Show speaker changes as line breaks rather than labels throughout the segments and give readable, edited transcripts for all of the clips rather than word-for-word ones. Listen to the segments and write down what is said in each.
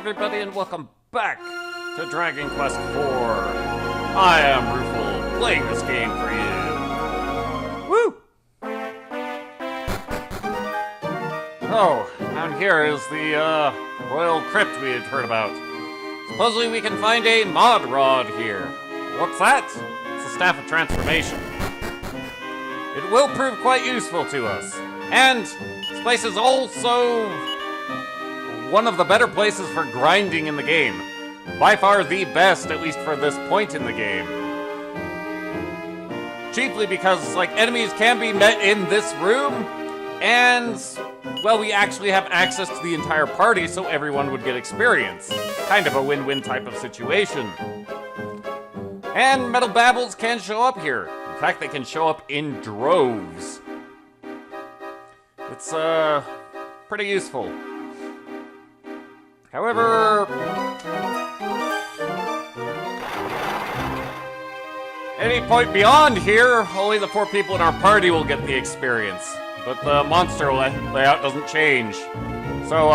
everybody, and welcome back to Dragon Quest IV. I am Rufal, playing this game for you. Woo! Oh, down here is the Royal Crypt we had heard about. Supposedly we can find a mod rod here. What's that? It's the Staff of Transformation. It will prove quite useful to us. And this place is also one of the better places for grinding in the game. By far the best, at least for this point in the game. Chiefly because, like, enemies can be met in this room, and, well, we actually have access to the entire party, so everyone would get experience. Kind of a win-win type of situation. And metal babbles can show up here. In fact, they can show up in droves. It's, pretty useful. However, any point beyond here, only the 4 people in our party will get the experience. But the monster layout doesn't change. So,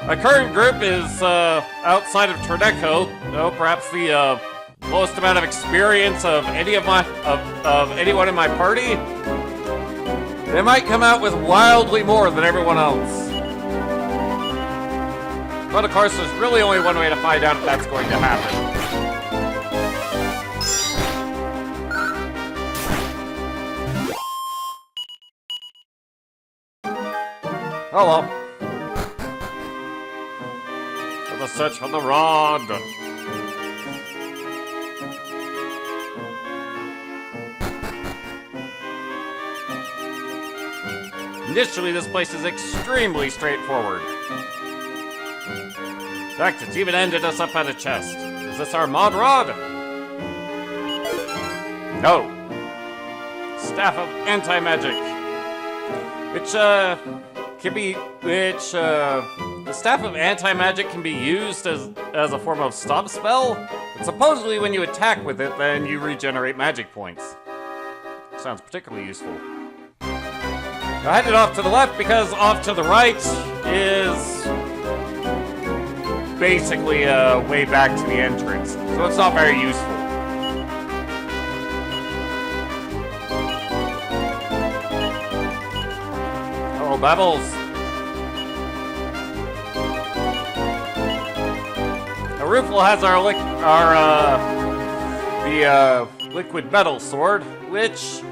my current group is, outside of Trineco, though perhaps the, lowest amount of experience of anyone in my party. They might come out with wildly more than everyone else. But of course, there's really only one way to find out if that's going to happen. Oh well. For the search for the rod. Initially, this place is extremely straightforward. In fact, it's even ended us up at a chest. Is this our mod rod? No. Staff of Anti-Magic. The Staff of Anti-Magic can be used as a form of stop spell, but supposedly when you attack with it, then you regenerate magic points. Sounds particularly useful. I headed off to the left because off to the right is basically a way back to the entrance, so it's not very useful. Hello, Babbles. Now, Rufal has the liquid metal sword, which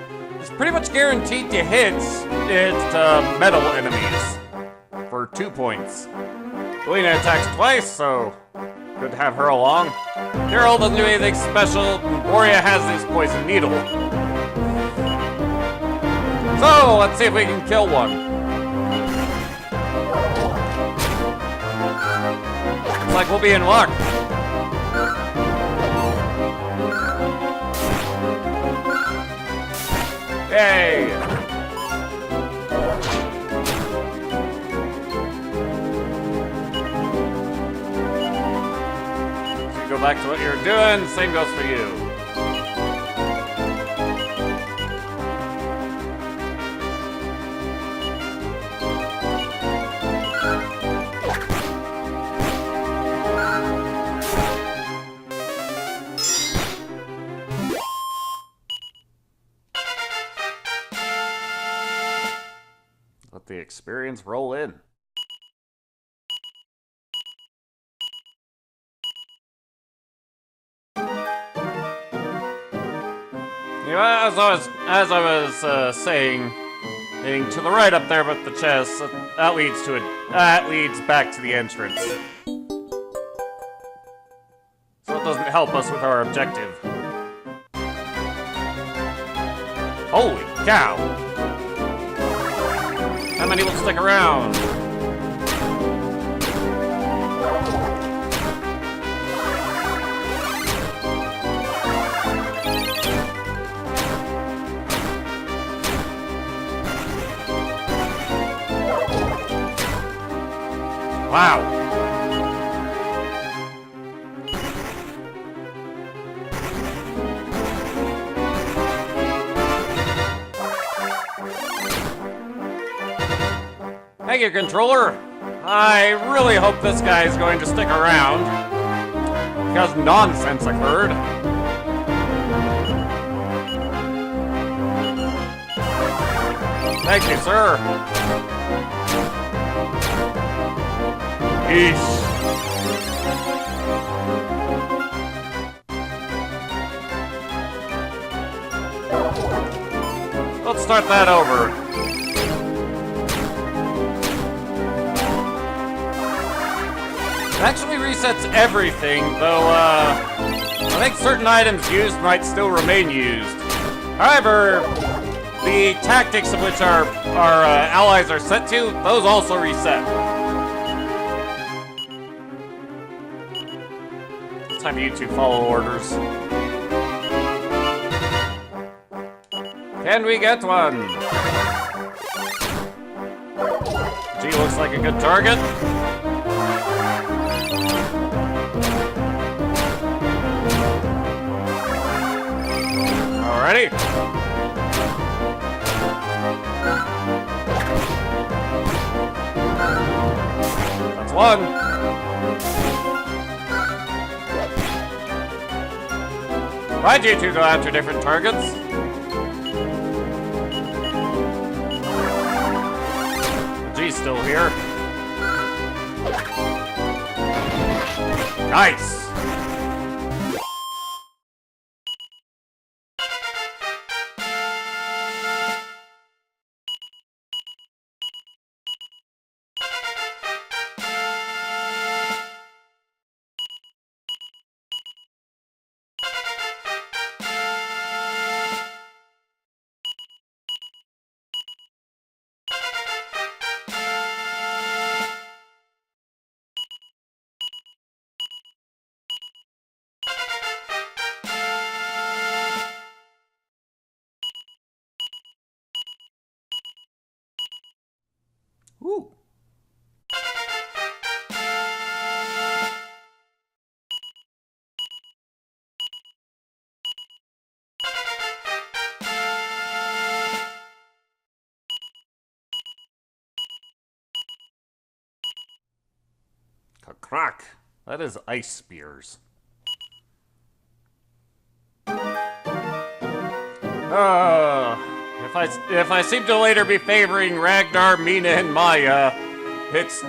is pretty much guaranteed to hit its metal enemies for 2 points. Lena attacks twice, so good to have her along. Carol doesn't do anything special. Boria has this poison needle. So, let's see if we can kill one. Looks like we'll be in luck. Yay! Go back to what you're doing, same goes for you. Let the experience roll in. As I was saying, heading to the right up there with the chest, that leads back to the entrance. So it doesn't help us with our objective. Holy cow! How many will stick around? Wow. Thank you, controller. I really hope this guy is going to stick around, because nonsense occurred. Thank you, sir. Peace. Let's start that over. It actually resets everything, though, I think certain items used might still remain used. However, the tactics of which our allies are set to, those also reset. It's time you two follow orders. Can we get one? G looks like a good target. Alrighty. That's one. Why'd you two go after different targets? G's still here. Nice. Ooh. Crack. That is ice spears. If I seem to later be favoring Ragnar, Mina, and Maya, it's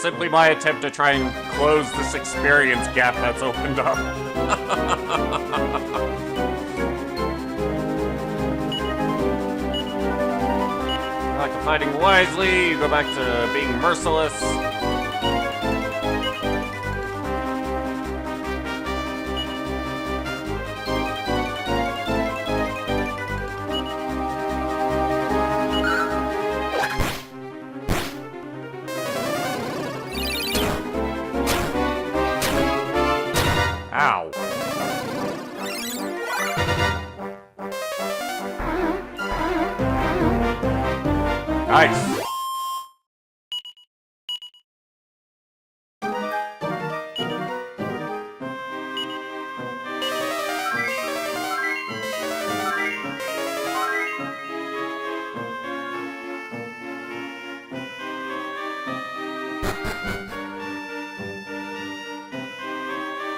simply my attempt to try and close this experience gap that's opened up. Back to fighting wisely, you go back to being merciless. Ow. Nice.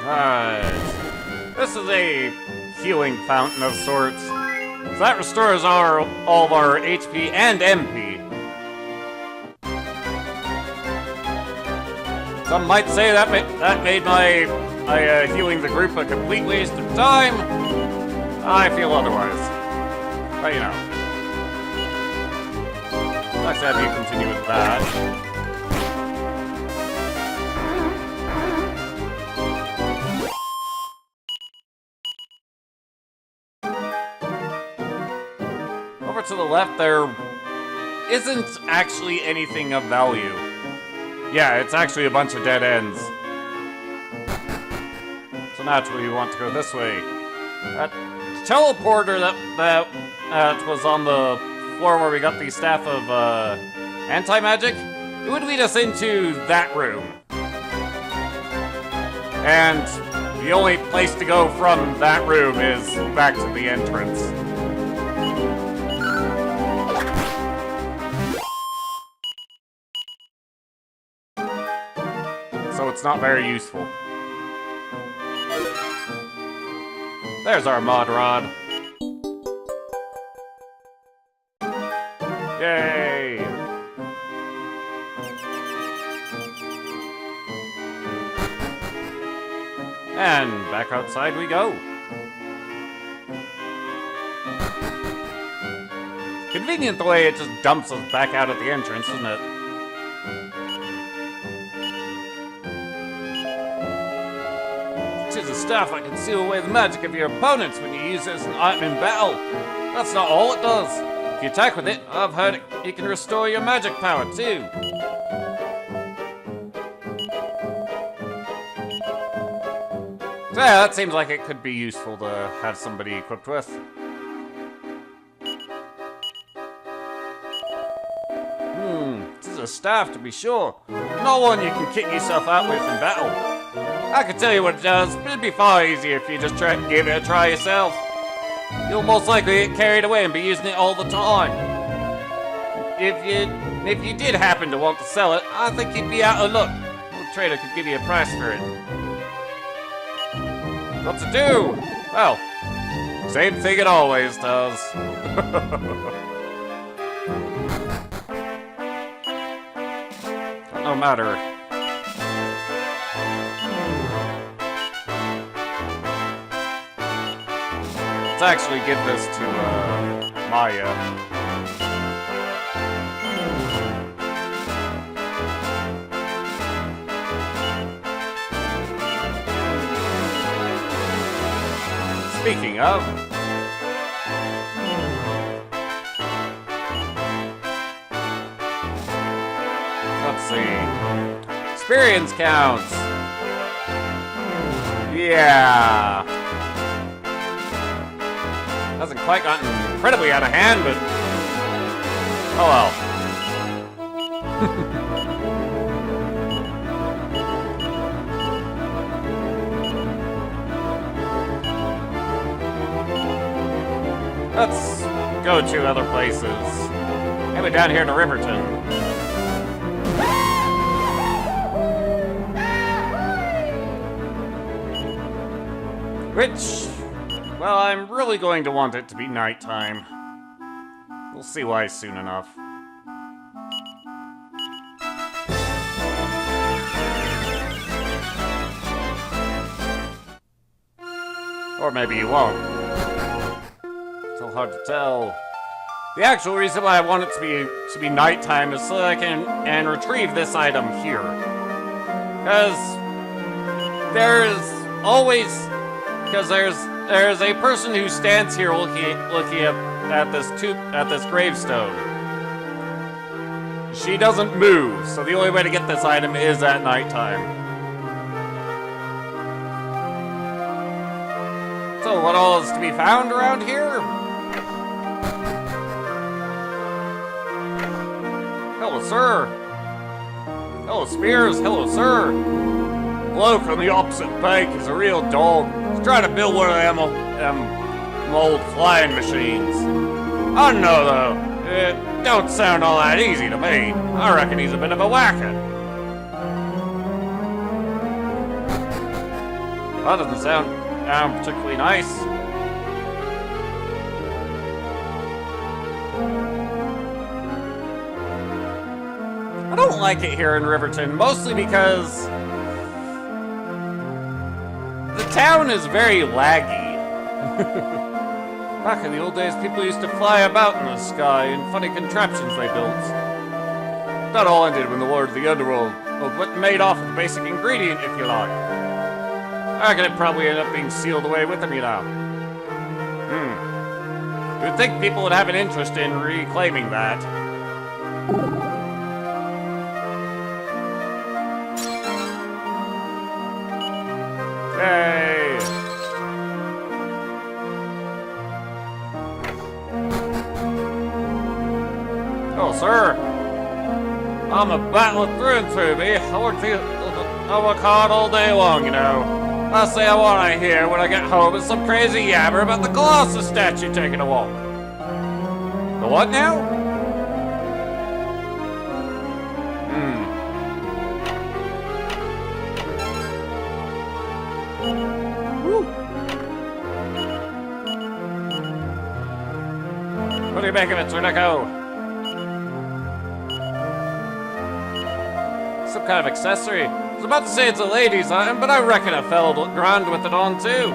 Alright. This is a healing fountain of sorts. So that restores all of our HP and MP. Some might say that made my healing the group a complete waste of time. I feel otherwise. But you know. Let's have you continue with that. Over to the left, there isn't actually anything of value. Yeah, it's actually a bunch of dead ends. So naturally, we want to go this way. That teleporter that was on the floor where we got the staff of anti-magic, it would lead us into that room. And the only place to go from that room is back to the entrance. so it's not very useful. There's our mod rod. Yay! And back outside we go. Convenient the way it just dumps us back out at the entrance, isn't it? Tis a staff that can seal away the magic of your opponents when you use it as an item in battle. That's not all it does. If you attack with it, I've heard it can restore your magic power too. So yeah, that seems like it could be useful to have somebody equipped with. This is a staff to be sure. Not one you can kick yourself out with in battle. I can tell you what it does, but it'd be far easier if you just give it a try yourself. You'll most likely get carried away and be using it all the time. If you did happen to want to sell it, I think you'd be out of luck. No trader could give you a price for it. What to do? Well, same thing it always does. No matter. Let's actually give this to Maya. Speaking of, let's see. Experience counts. Yeah. Hasn't quite gotten incredibly out of hand, but oh well. Let's go to other places. Maybe down here to Riverton. Which, well, I'm really going to want it to be nighttime. We'll see why soon enough. Or maybe you won't. So hard to tell. The actual reason why I want it to be nighttime is so that I can retrieve this item here. Because there's a person who stands here looking at this gravestone. She doesn't move, so the only way to get this item is at nighttime. So what all is to be found around here? Hello, sir. Hello, Spears. Hello, sir. Bloke on the opposite bank is a real dog. He's trying to build one of them old flying machines. I don't know, though. It don't sound all that easy to me. I reckon he's a bit of a whacker. That doesn't sound particularly nice. I don't like it here in Riverton, mostly because the town is very laggy. Back in the old days, people used to fly about in the sky in funny contraptions they built. That all ended when the Lord of the Underworld made off with the basic ingredient, if you like. I reckon it probably ended up being sealed away with them, you know. You'd think people would have an interest in reclaiming that. Yay! Oh, sir. I'm a battler through and through, me. I work hard all day long, you know. Last thing I want to hear when I get home is some crazy yabber about the colossus statue taking a walk. The what now? do you make of it, Tornico? Some kind of accessory? I was about to say it's a lady's item, but I reckon a fella look grand with it on too.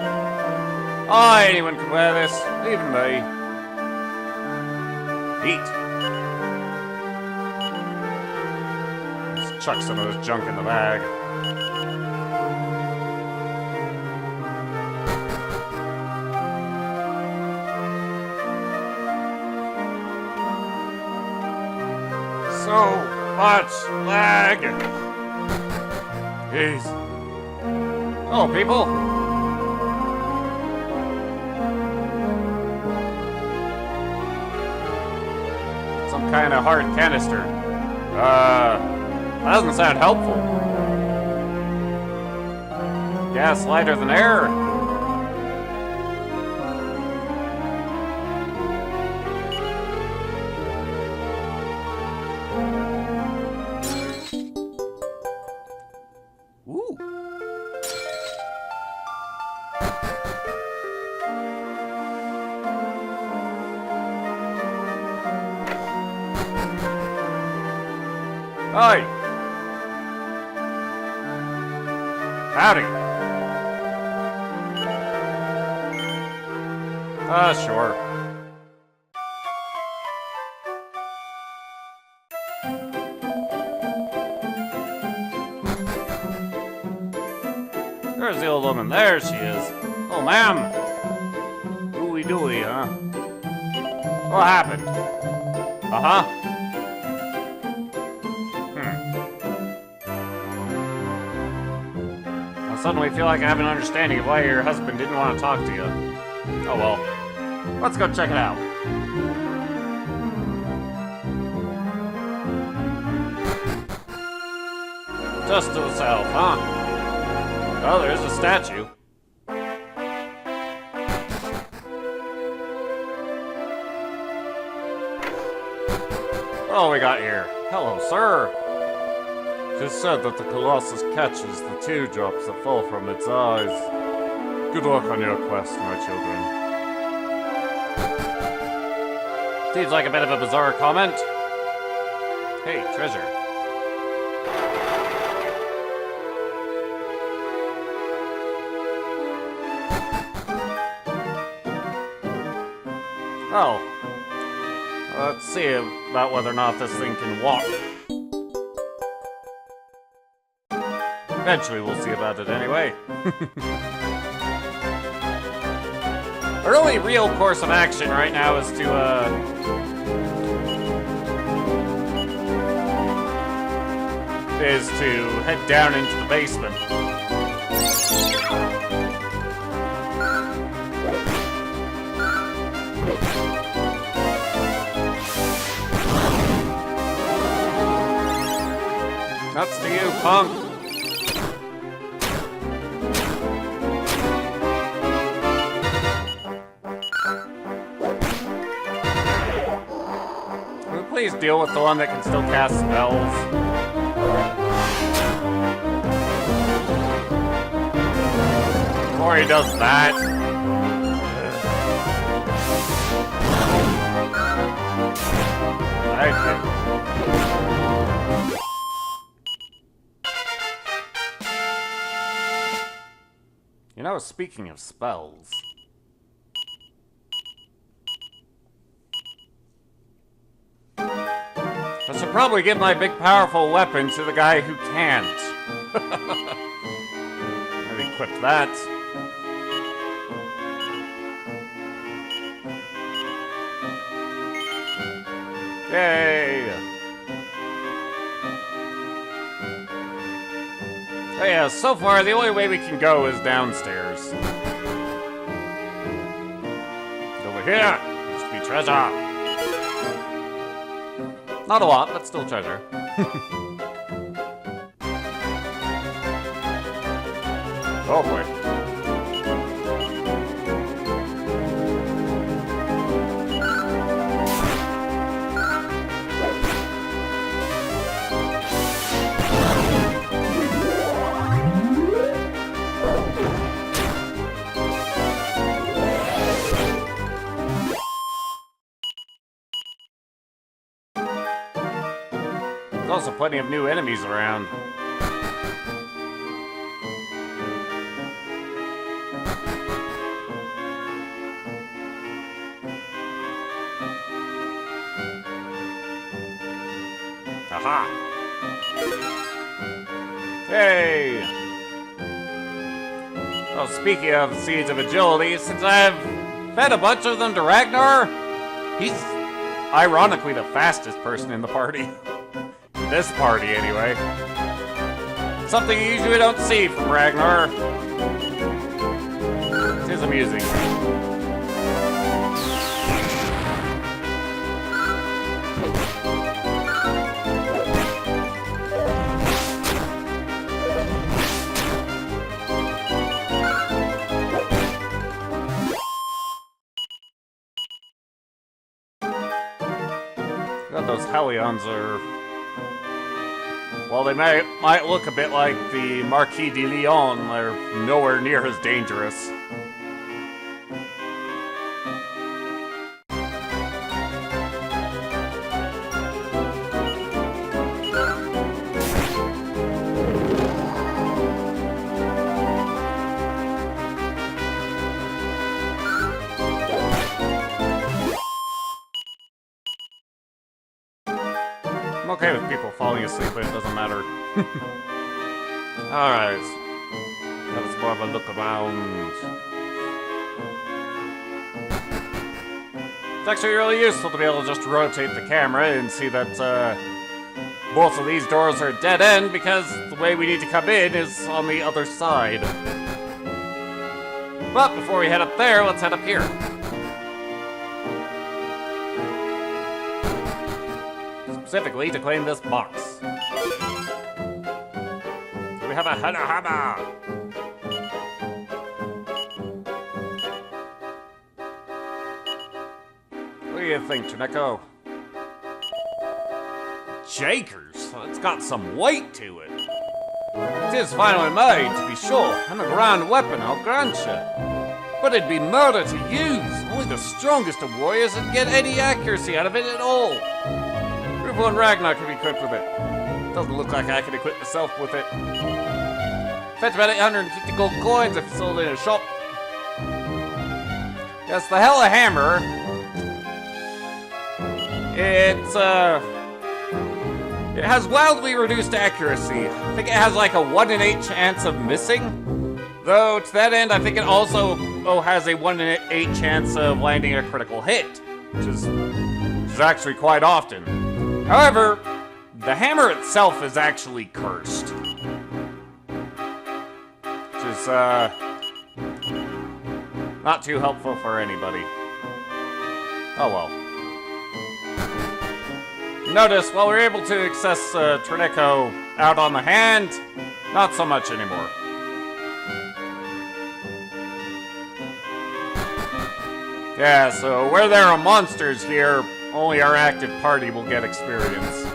Oh, anyone can wear this, even me. Eat. Just chuck some of this junk in the bag. So much lag. Jeez. Hello, people. Some kind of hard canister. That doesn't sound helpful. Gas lighter than air. Ooh. Hi. Howdy. Sure. There's the old woman. There she is. Oh, ma'am. Ooey-dooey, huh? What happened? Uh-huh. I suddenly feel like I have an understanding of why your husband didn't want to talk to you. Oh well. Let's go check it out. Just to the south, huh? Oh, there's a statue. What do we got here? Hello, sir. It is said that the colossus catches the teardrops that fall from its eyes. Good luck on your quest, my children. Seems like a bit of a bizarre comment. Hey, treasure. Oh. Let's see about whether or not this thing can walk. Eventually we'll see about it anyway. Our only real course of action right now is to, head down into the basement. That's to you, punk. Will you please deal with the one that can still cast spells? Before he does that. Thank you. You know, speaking of spells... I should probably give my big powerful weapon to the guy who can't. Maybe equip that. Yay! Oh yeah, so far the only way we can go is downstairs. Over here used to be treasure. Not a lot, but still treasure. Oh boy. also plenty of new enemies around. Aha! Hey! Oh, speaking of seeds of agility, since I've fed a bunch of them to Ragnar, he's ironically the fastest person in the party. This party, anyway. Something you usually don't see from Ragnar. It is amusing. Those Hellions are... Well, they might look a bit like the Marquis de Lyon. They're nowhere near as dangerous. I'm okay with people falling asleep, but it doesn't matter. Alright. Let's more of a look around. It's actually really useful to be able to just rotate the camera and see that both of these doors are dead end, because the way we need to come in is on the other side. But before we head up there, let's head up here. Specifically to claim this box. We have a hana. What do you think, Trineko? Jakers? It's got some weight to it. It is finely made, to be sure, and a grand weapon, I'll grant you. But it'd be murder to use. Only the strongest of warriors would get any accuracy out of it at all. Rubo and Ragnar could be equipped with it. Doesn't look like I could equip myself with it. Fetch about 850 gold coins if it's sold in a shop. Yes, the Hella Hammer. It has wildly reduced accuracy. I think it has like a 1 in 8 chance of missing. Though, to that end, I think it also has a 1 in 8 chance of landing a critical hit. Which is actually quite often. However, the hammer itself is actually cursed. Which is, not too helpful for anybody. Oh well. Notice, while we're able to access Trineko out on the hand, not so much anymore. Yeah, so where there are monsters here, only our active party will get experience.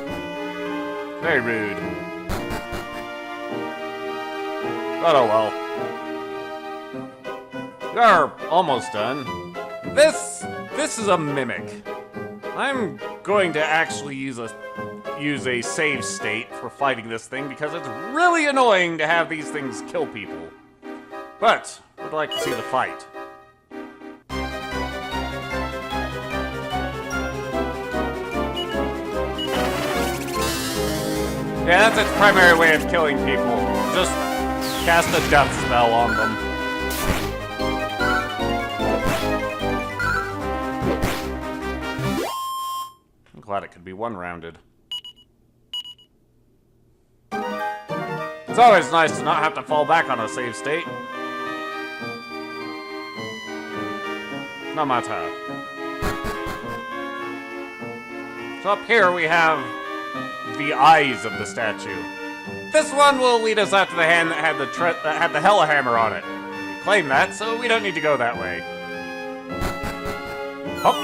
Very rude. But oh well. We are almost done. This is a mimic. I'm going to actually use a save state for fighting this thing because it's really annoying to have these things kill people. But would like to see the fight. Yeah, that's its primary way of killing people. Just cast a death spell on them. I'm glad it could be one-rounded. It's always nice to not have to fall back on a save state. No matter. So up here we have the eyes of the statue. This one will lead us out to the hand that had the Hella Hammer on it. We claim that, so we don't need to go that way. Hop.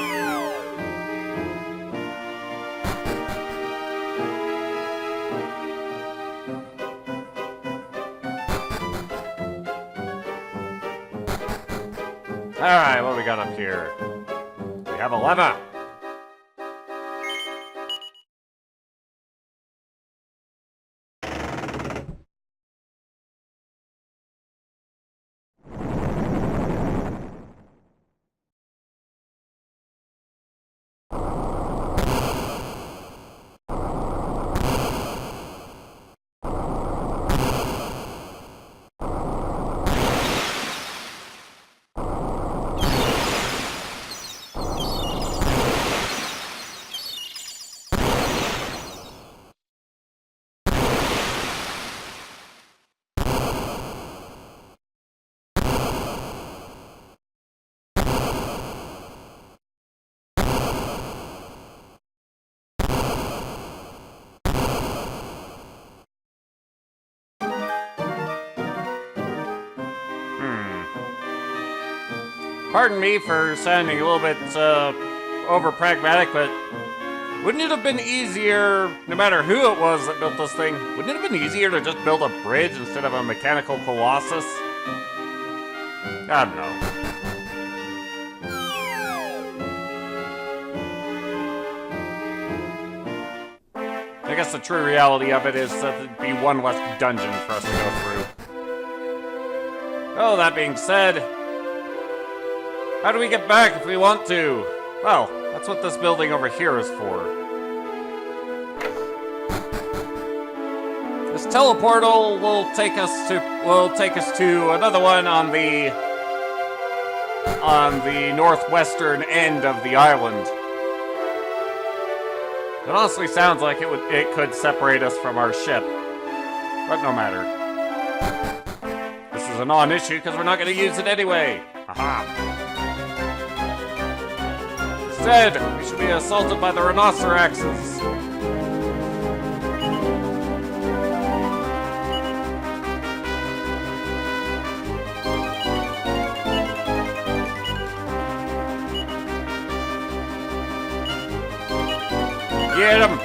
Alright, what we got up here? We have a lever. Pardon me for sounding a little bit over pragmatic, but wouldn't it have been easier, no matter who it was that built this thing, wouldn't it have been easier to just build a bridge instead of a mechanical colossus? I don't know. I guess the true reality of it is that there'd be one less dungeon for us to go through. Oh, that being said, how do we get back if we want to? Well, that's what this building over here is for. This teleportal will take us to another one on the northwestern end of the island. It honestly sounds like it could separate us from our ship, but no matter. This is a non-issue because we're not going to use it anyway. Aha. Instead, we should be assaulted by the rhinoceroses. Get him!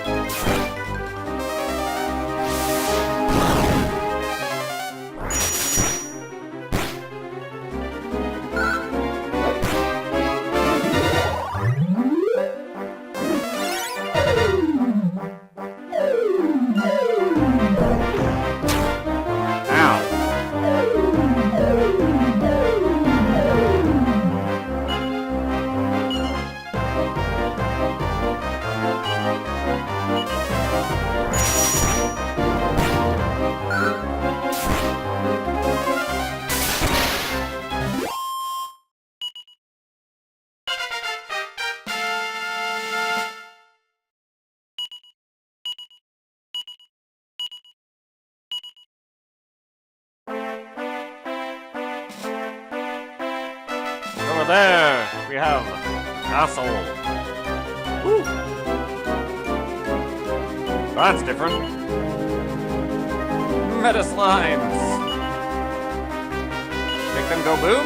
Over there, we have castle. Woo. That's different. Meta slimes. Make them go boom?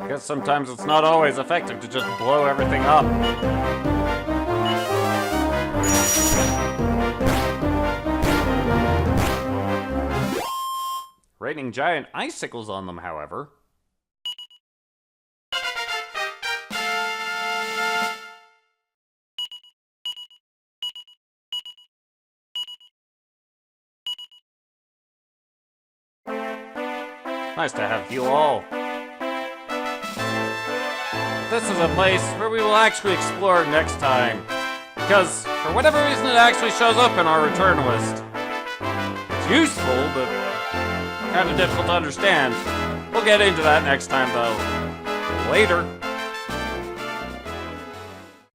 Guess sometimes it's not always effective to just blow everything up. Raining giant icicles on them, however. Nice to have you all. This is a place where we will actually explore next time. Because, for whatever reason, it actually shows up in our return list. It's useful, but kind of difficult to understand. We'll get into that next time, though. Later.